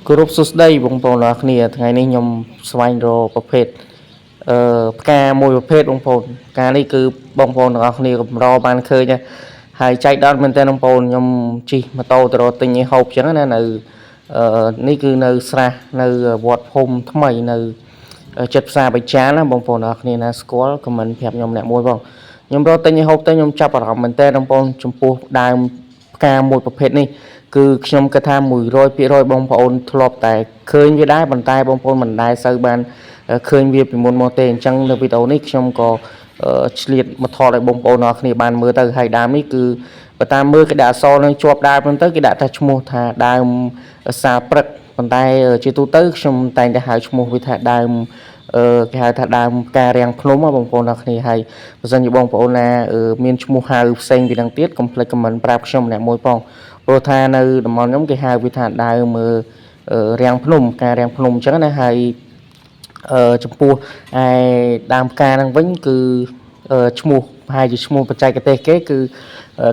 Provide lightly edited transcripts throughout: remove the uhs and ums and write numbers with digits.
គោរពសួស្តីបងប្អូនអរគ្នាថ្ងៃនេះខ្ញុំស្វែងរកប្រភេទផ្កាមួយប្រភេទបងប្អូនផ្កានេះគឺបងប្អូនទាំងអស់គ្នាកម្របានឃើញហើយចៃដន្យមែនតើបងប្អូនខ្ញុំជិះម៉ូតូទៅរកទិញឲ្យហូបចឹងណានៅនេះគឺនៅស្រះនៅវត្តភូមិថ្មីនៅចិត្តផ្សារបច្ចាណាបងប្អូនអរគ្នាណាស្គាល់ខមមិនប្រាប់ខ្ញុំអ្នកមួយបងខ្ញុំរកទិញឲ្យហូបទៅខ្ញុំចាប់អារម្មណ៍មែនតើបងប្អូនចំពោះដើមផ្កាមួយប្រភេទនេះគឺខ្ញុំគិតថា100%បងប្អូនធ្លាប់តែឃើញវាដែរប៉ុន្តែបងប្អូនមិនដែលសូវបានឃើញវាពីមុនមកទេអញ្ចឹងនៅវីដេអូនេះខ្ញុំក៏ឆ្លៀតមកថតឲ្យបងប្អូនអរគ្នាបានមើលទៅហើយដើមនេះគឺបើតាមមើលគេដាក់អក្សរនឹងជាប់ដើមហ្នឹងទៅគេដាក់ថាឈ្មោះថាដើមសាព្រឹកប៉ុន្តែជាទូទៅខ្ញុំតែងតែហៅឈ្មោះវាថាដើមគេហៅថាដើមផ្ការាំងភ្នំបងប្អូនអរគ្នាហើយបើសិនជាបងប្អូនណាមានឈ្មោះហៅផ្សេងពីនឹងទៀតកុំភ្លេចខមមិនប្រាប់ខ្ញុំម្នាក់មួយផងព្រោះថានៅតំបន់ខ្ញុំគេហៅវាថាដើមរាំងភ្នំផ្ការាំងភ្នំអញ្ចឹងណាហើយចំពោះឯដើមផ្កាហ្នឹងវិញគឺឈ្មោះប្រហែលជាឈ្មោះបច្ចេកទេសគេគឺ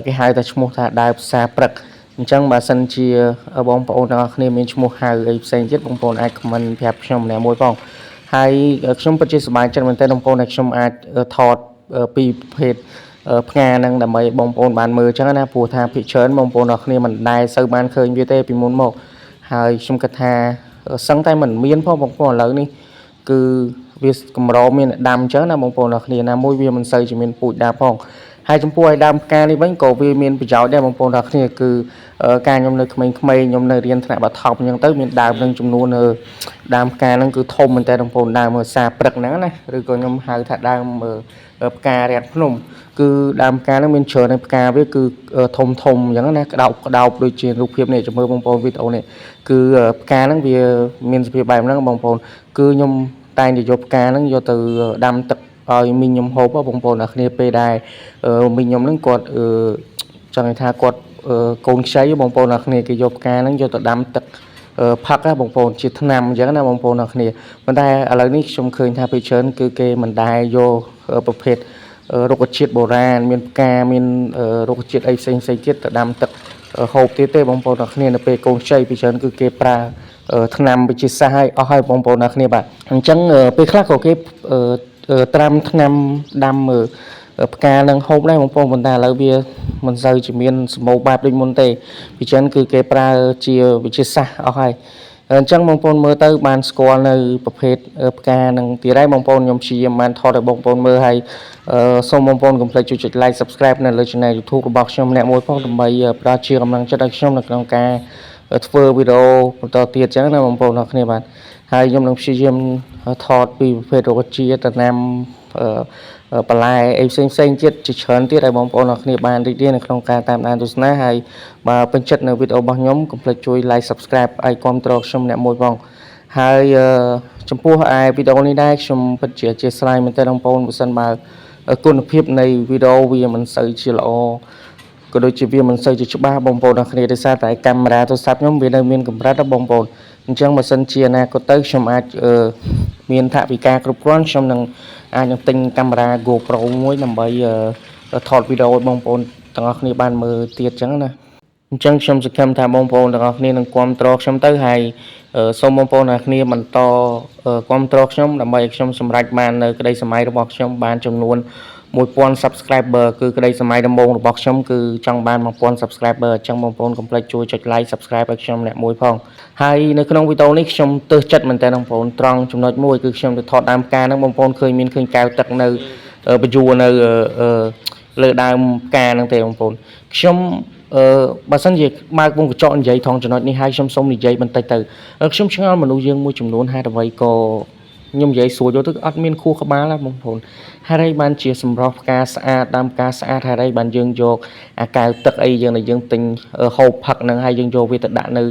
គេហៅថាឈ្មោះថាដើមផ្សារព្រឹកអញ្ចឹងបើសិនជាបងប្អូនទាំងអស់គ្នាមានឈ្មោះហៅអីផ្សេងទៀតបងប្អូនអាចខមមិនប្រាប់ខ្ញុំម្នាក់មួយផងហើយខ្ញុំពិតជាសប្បាយចិត្តមែនទែនបងប្អូនដែលខ្ញុំអាចថតពីប្រភេទផ្កាហ្នឹងដើម្បីបងប្អូនបានមើលអញ្ចឹងណាព្រោះថាភាគច្រើនបងប្អូនអរគ្នាមិនដែលសូវបានឃើញវាទេពីមុនមកហើយខ្ញុំគិតថាសឹងតែមិនមានផងបងប្អូនឥឡូវនេះគឺវាកម្រមានដាំអញ្ចឹងណាបងប្អូនអរគ្នាណាមួយវាមិនសូវជាមានពូជដាំផងហើយចំពោះឲ្យដើមផ្កានេះវិញក៏វាមានប្រយោជន៍ដែរបងប្អូនអរគ្នាគឺការខ្ញុំនៅក្មេងៗខ្ញុំនៅរៀនថ្នាក់បឋមអញ្ចឹងទៅមានដើមនឹងចំនួនដើមផ្កាហ្នឹងគឺធំមែនតើបងប្អូនដើមសាព្រឹកហ្នឹងណាឬក៏ខ្ញុំហៅថាដើមផ្ការាំងភ្នំគឺដើមផ្កាហ្នឹងមានច្រើនហើយផ្កាវាគឺធំធំអញ្ចឹងណាក្តោបដូចជារូបភាពនេះចាំមើលបងប្អូនវីដេអូនេះគឺផ្កាហ្នឹងវាមានសភាពបែបហ្នឹងបងប្អូនគឺខ្ញុំតែងតែយកផ្កាហ្នឹងយកទៅដាំទឹកឲ្យមីងខ្ញុំហូបបងប្អូនអ្នកគ្នាពេលដែរមីងខ្ញុំហ្នឹងគាត់ចង់ថាគាត់កូនខ្ចីបងប្អូនអ្នកគ្នាគេយកផ្កាហ្នឹងយកទៅដាំទឹកផឹកណាបងប្អូនជាថ្នាំអញ្ចឹងណាបងប្អូនអ្នកគ្នាប៉ុន្តែឥឡូវនេះខ្ញុំឃើញថាពេលច្រើនគឺគេមិនដែលយកប្រភេទរុក្ខជាតិបុរាណមានផ្កាមានរុក្ខជាតិអីផ្សេងទៀតទៅដាំទឹកហូបទៀតទេបងប្អូនអ្នកគ្នានៅពេលកូនខ្ចីពេលច្រើនគឺគេប្រើថ្នាំវិទ្យាសាស្ត្រឲ្យអស់ហើយបងប្អូនអ្នកគ្នាបាទអញ្ចឹងពេលខ្លះក៏គេត្រាំថ្នាំដាំផ្កានឹងហូបដែរបងប្អូនប៉ុន្តែឥឡូវវាមិនសូវជាមានសម្បូរបែបដូចមុនទេពីចឹងគឺគេប្រើជាវិទ្យាសាស្ត្រអស់ហើយអញ្ចឹងបងប្អូនមើលទៅបានស្គាល់នៅប្រភេទផ្កានឹងទៀតហើយបងប្អូនខ្ញុំព្យាយាមបានថតឲ្យបងប្អូនមើលហើយសូមបងប្អូនកុំភ្លេចជួយចុច like subscribe នៅលើ channel YouTube របស់ខ្ញុំម្នាក់មួយផងដើម្បីផ្ដល់ជាកម្លាំងចិត្តឲ្យខ្ញុំនៅក្នុងការធ្វើវីដេអូបន្តទៀតអញ្ចឹងណាបងប្អូនអរគ្នាបាទហើយខ្ញុំនឹងព្យាយាមថតពីប្រភេទរុក្ខជាតិដំណាំបន្លែអីផ្សេងទៀតជាច្រើនទៀតឲ្យបងប្អូនអរគ្នាបានរីករាយនៅក្នុងការតាមដានទស្សនាហើយបើពេញចិត្តនៅវីដេអូរបស់ខ្ញុំកុំភ្លេចជួយ like subscribe ឲ្យគាំទ្រខ្ញុំម្នាក់មួយផងហើយចំពោះឯវីដេអូនេះដែរខ្ញុំពិតជាអធិស្ឋានមែនទែនបងប្អូនបើសិនបើគុណភាពនៃវីដេអូវាមិនសូវជាល្អក៏ដូចជាវាមិនសូវជាច្បាស់បងប្អូនអរគ្នាដោយសារតែកាមេរ៉ាទូរស័ព្ទខ្ញុំវានៅមានកម្រិតណាបងប្អូនអញ្ចឹងបើសិនជាអនាគតទៅខ្ញុំអាចមានថវិកាគ្រប់គ្រាន់ខ្ញុំនឹងអាចនឹងទិញកាមេរ៉ា GoPro មួយដើម្បីថតវីដេអូឲ្យបងប្អូនទាំងអស់គ្នាបានមើលទៀតអញ្ចឹងណាអញ្ចឹងខ្ញុំសង្ឃឹមថាបងប្អូនទាំងអស់គ្នានឹងគាំទ្រខ្ញុំទៅហើយសូមបងប្អូនទាំងអស់គ្នាបន្តគាំទ្រខ្ញុំដើម្បីឲ្យខ្ញុំសម្រេចបាននៅក្តីសម័យរបស់ខ្ញុំបានចំនួន1000 subscriber គឺក្តីសម័យដំបូងរបស់ខ្ញុំគឺចង់បាន1000 subscriber អញ្ចឹងបងប្អូនកុំភ្លេចជួយចុច like subscribe ឲ្យខ្ញុំអ្នកមួយផងហើយនៅក្នុងវីដេអូនេះខ្ញុំទើសចិត្តមែនតើបងប្អូនត្រង់ចំណុចមួយគឺខ្ញុំទៅថតដើមផ្កាហ្នឹងបងប្អូនឃើញកែវទឹកនៅបញ្យួរនៅលើដើមផ្កាហ្នឹងទេបងប្អូនខ្ញុំបើសិនជាបើកវងកញ្ចក់និយាយថងចំណុចនេះហើយខ្ញុំសូមនិយាយបន្តិចទៅខ្ញុំឆ្ងល់មនុស្សយើងមួយចំនួនហេតុអ្វីក៏ខ្ញុំនិយាយស្រួលយកទៅអត់មានខួរក្បាលណាបងប្អូនហេតុអីបានជាសម្រស់ផ្កាស្អាតដើមផ្កាស្អាតហេតុអីបានយើងយកអាកែវទឹកអីយើងទិញហូបផឹកហ្នឹងហើយយើងយកវាទៅដាក់នៅ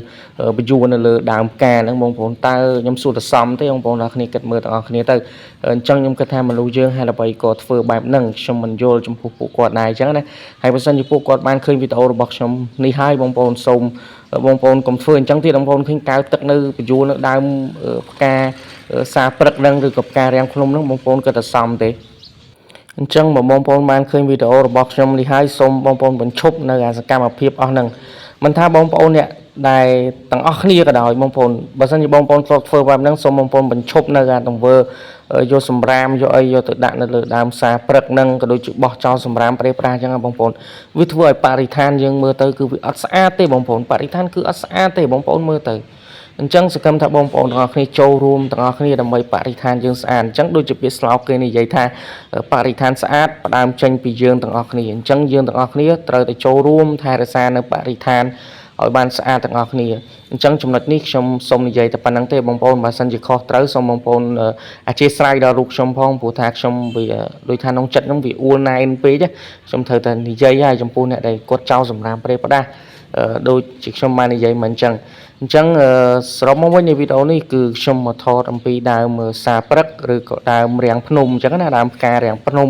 បញ្យួរនៅលើដើមផ្កាហ្នឹងបងប្អូនតើខ្ញុំសួរទៅសមទេបងប្អូនទាំងអស់គ្នាគិតមើលទាំងអស់គ្នាទៅអញ្ចឹងខ្ញុំគិតថាមនុស្សយើងហេតុអ្វីក៏ធ្វើបែបហ្នឹងខ្ញុំមិនយល់ចំពោះពួកគាត់ដែរអញ្ចឹងណាហើយបើសិនជាពួកគាត់បានឃើញវីដេអូរបស់ខ្ញុំនេះហើយបងប្អូនសូមបងប្អូនកុំធ្វើអញ្ចឹងទៀតបងប្អូនឃើញកែវទឹកនៅបញ្យួរនៅដើមផ្កាសារព្រឹកហ្នឹងឬក៏ផ្ការាំងភ្នំហ្នឹងបងប្អូនគិតថាសមទេអញ្ចឹងបងប្អូនបានឃើញវីដេអូរបស់ខ្ញុំនេះហើយសូមបងប្អូនបញ្ឈប់នៅអាសកម្មភាពអស់ហ្នឹងមិនថាបងប្អូនអ្នក ដែលទាំងអស់គ្នាក៏ដោយបងប្អូនបើសិនជាបងប្អូនធ្លាប់ធ្វើបែបហ្នឹងសូមបងប្អូនបញ្ឈប់នៅការទង្វើយកសម្រាមយកអីយកទៅដាក់នៅលើដើមសារព្រឹកហ្នឹងក៏ដូចជាបោះចោលសម្រាមប្រេះប្រាស់អញ្ចឹងបងប្អូនវាធ្វើឲ្យបរិស្ថានយើងមើលទៅគឺវាអត់ស្អាតទេបងប្អូនបរិស្ថានគឺអត់ស្អាតទេបងប្អូនមើលទៅអញ្ចឹងសកម្មថាបងប្អូនទាំងអស់គ្នាចូលរួមទាំងអស់គ្នាដើម្បីបរិស្ថានយើងស្អាតអញ្ចឹងដូចជាពាក្យស្លោកគេនិយាយថាបរិស្ថានស្អាតផ្ដើមចេញពីយើងទាំងអស់គ្នាអញ្ចឹងយើងទាំងអស់គ្នាត្រូវតែចូលរួមថែរក្សានៅបរិស្ថានឲ្យបានស្អាតទាំងអស់គ្នាអញ្ចឹងចំណុចនេះខ្ញុំសូមនិយាយតែប៉ុណ្្នឹងទេបងប្អូនបើសិនជាខុសត្រូវសូមបងប្អូនអធិស្ឋានដល់រូបខ្ញុំផងព្រោះថាខ្ញុំវាដូចថាក្នុងចិត្តខ្ញុំវាអួលណែនពេកខ្ញុំត្រូវតែនិយាយឲ្យចំពោះអ្នកដែលគាត់ចោលសម្រាមប្រេះផ្ដាស់ដូចជាខ្ញុំបាននិយាយមិនអញ្ចឹងសរុបមកវិញនៃវីដេអូនេះគឺខ្ញុំមកថតអំពីដើមសារព្រឹកឬក៏ដើមរាំងភ្នំអញ្ចឹងណាដើមផ្ការាំងភ្នំ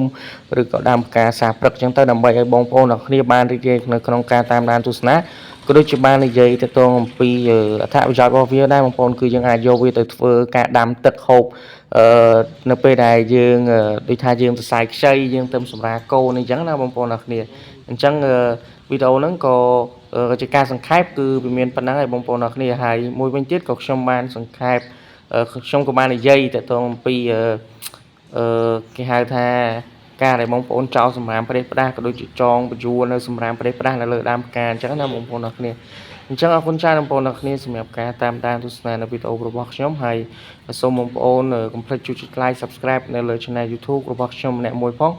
ឬក៏ដើមផ្កាសារព្រឹកអញ្ចឹងទៅដើម្បីឲ្យបងប្អូនទាំងគ្នាបានរីករាយនៅក្នុងការតាមដានទស្សនាក៏ដូចជាបាននិយាយទៅតងអំពីអត្ថប្រយោជន៍របស់វាដែរបងប្អូនគឺយើងអាចយកវាទៅធ្វើការដាំទឹកហូបនៅពេលដែលយើងដូចថាយើងសរសៃខ្ចីយើងទៅសម្រាកូនអញ្ចឹងណាបងប្អូនទាំងគ្នាអញ្ចឹងវីដេអូហ្នឹងក៏ជាការសង្ខេបគឺវាមានប៉ុណ្ណឹងហើយបងប្អូនទាំងគ្នាហើយមួយវិញទៀតក៏ខ្ញុំបានសង្ខេបខ្ញុំក៏បាននិយាយទៅតងអំពីគេហៅថាការដែលបងប្អូនចោលសម្រាមប្រេះផ្ដាស់ក៏ដូចជាចងបញ្យួរនៅសម្រាមប្រេះផ្ដាស់នៅលើដើមផ្កាអញ្ចឹងណាបងប្អូនទាំងគ្នាអញ្ចឹងអរគុណច្រើនបងប្អូនទាំងគ្នាសម្រាប់ការតាមដានទស្សនានៅវីដេអូរបស់ខ្ញុំហើយសូមបងប្អូនកុំភ្លេចជួយចុច like Subscribe នៅលើ Channel YouTube របស់ខ្ញុំម្នាក់មួយផង